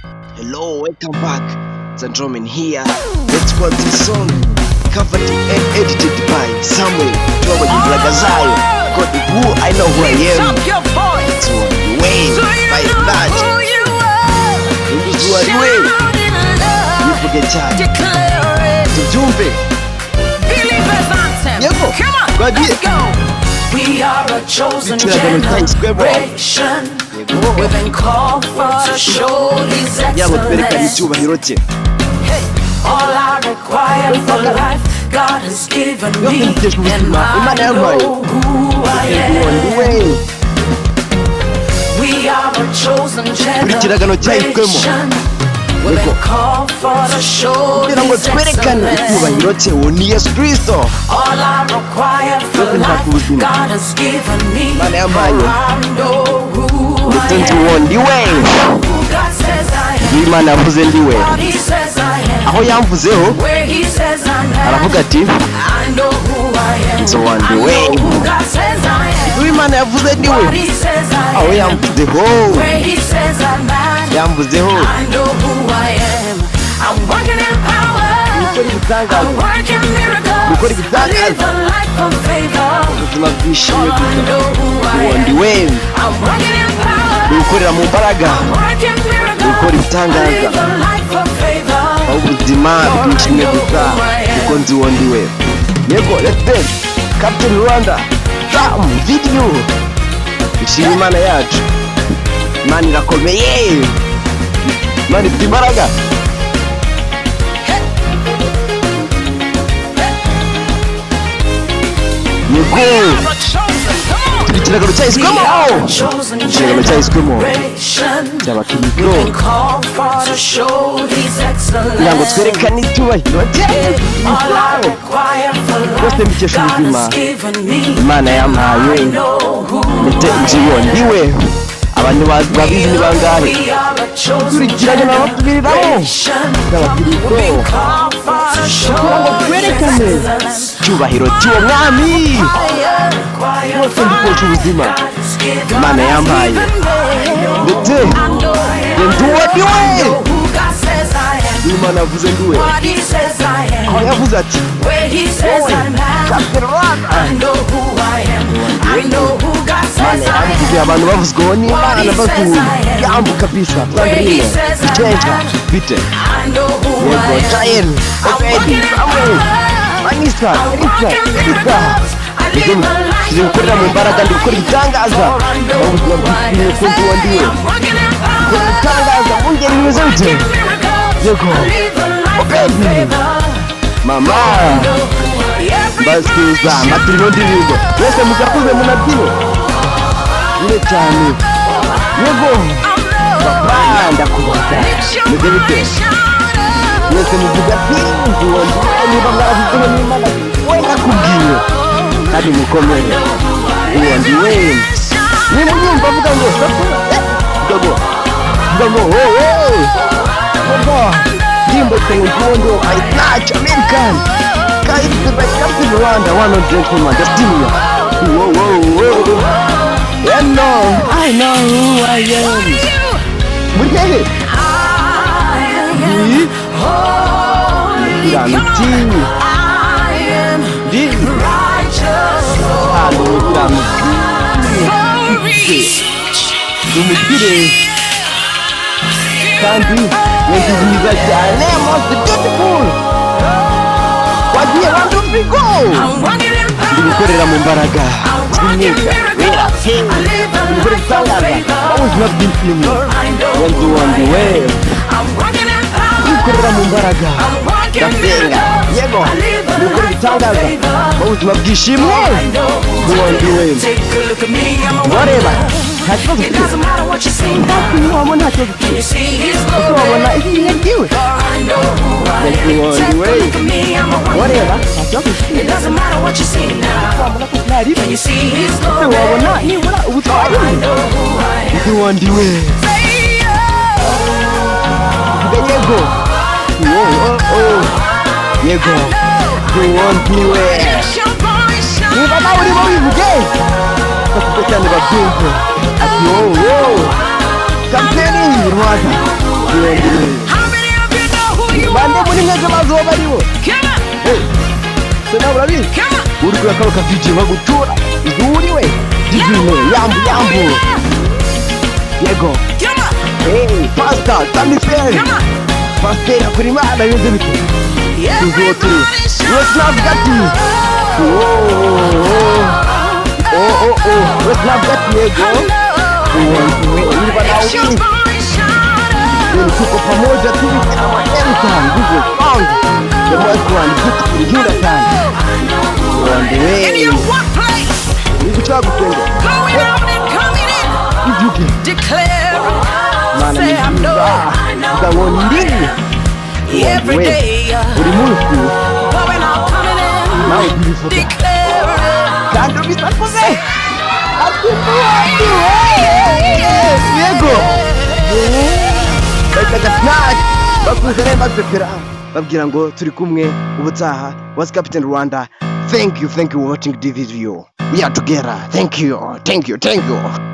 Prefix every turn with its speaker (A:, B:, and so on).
A: Hello, welcome back. Sandroman here. Let's put this song covered and edited by Samuel. TWABONYIMBARAGAZAYO. God, who I know who I am. It's on the way. By snach. It's on the way. You forget time. Tujumbe. Yego.
B: Let's go. We are a chosen generation. We've been called for to show His excellence. Hey, all I require for life, God has given me, and I know who I am. We are a chosen generation. We've been called for to show His excellence. All I require for life, God has given me, and I know who I am. Who God says I am. What He says I am. Where He says I'm at. I know who I am. I know who God says I am. What He says I am. Where He says I'm at. I know who I am. I'm working in power. I'm working miracles. I live a life of favor. I know who I am. I'm working in power. I'm working miracles. I live a life of favor.
A: Yego, let's dance. Captain Rwanda. Video. Ishima Imana yacu. Imana irakomeye. Imana ifite imbaraga. Yego. Ikiragano cyayiswemo. Ikiragano cyayiswemo. Cy'abakiriko. Kugira ngo twerekane icyubahiro cye. Bose mbikesha ubuzima Imana yampaye. Ndetse injiyo ndiwe. Abantu babizi ni bangahe. Kurikiranye n'abatubiriramo. Cy'abakiriko. Kugira ngo twerekane icyubahiro cy'uwo mwami. Bose mbikesha ubuzima Imana yampaye. Ndetse nduwe ndiwe. Imana yavuze ndiwe. Aho yavuze ati Imana abantu bavuzweho n'Imana bavuye yambu kabisa Sandrine Igenewe bite Yego Jael Obedi Samuel Manisa Erika Turi gukorera mu mbaraga ndi gukora ibitangaza ubuzima bw'ikiriye ko ndiwe gukora ibitangaza mu ngeri bimeze bite Yego Obedi Mama Basuza maturimo ndirimbo Wese muzakuze munabyine Yine cyane Yego Papa ndakubata Meze bite Wese muvuga byinshi niba mwaravuze n'Imana we nakubwiye kandi mukomeye uwo ndiwe ni munyumva avuga ngo Dogo Dimbo tengo I snach American Guys by Captain Rwanda one of gentlemen just give me Whoa I know who I am Murgele I am righteous kandi yagize cyane most beautiful wagiye wonderful gukorera mu mbaraga z'imyuka gukora itangaza ubuzima bw'inshimwe wanzu wandi we gukorera mu mbaraga gasenga yego gukora itangaza ubuzima bw'ishimwe wandi we wareba ntakibazo ufite ntabwo nta kibazo ufite wabona igihe ngiwe wandi we wareba nta kibazo ufite wabona ko ntari wabona nibura ubutwari wandi we yego yego wandi we niba nawe urimo wivuge bafite cyane babyumve ati Kapiteni Rwanda bande muri mwese bazo baribo sena urabizi uri kuri akaro kaviji bagutura iduriwe divine yambu yego pastor Samuel pastor kuri mana yeze bite tuzoturi let's not get you let's not get you yego tuko pamoja tulikana maelfu nguvu pound the most one good kujura sana
B: in your workplace,
A: nikuchagupenda
B: going out and coming in,
A: ivuke
B: declare, say I know
A: ndabonyimbiri
B: every day,
A: buri munsi
B: going out, coming
A: nawe
B: in,
A: ubivuga
B: declare
A: kandi ubisakuze yego snach bakuzane bagpepera babwira ngo turi kumwe ubutaha was Captain Rwanda. Thank you for watching the video. We are together. Thank you.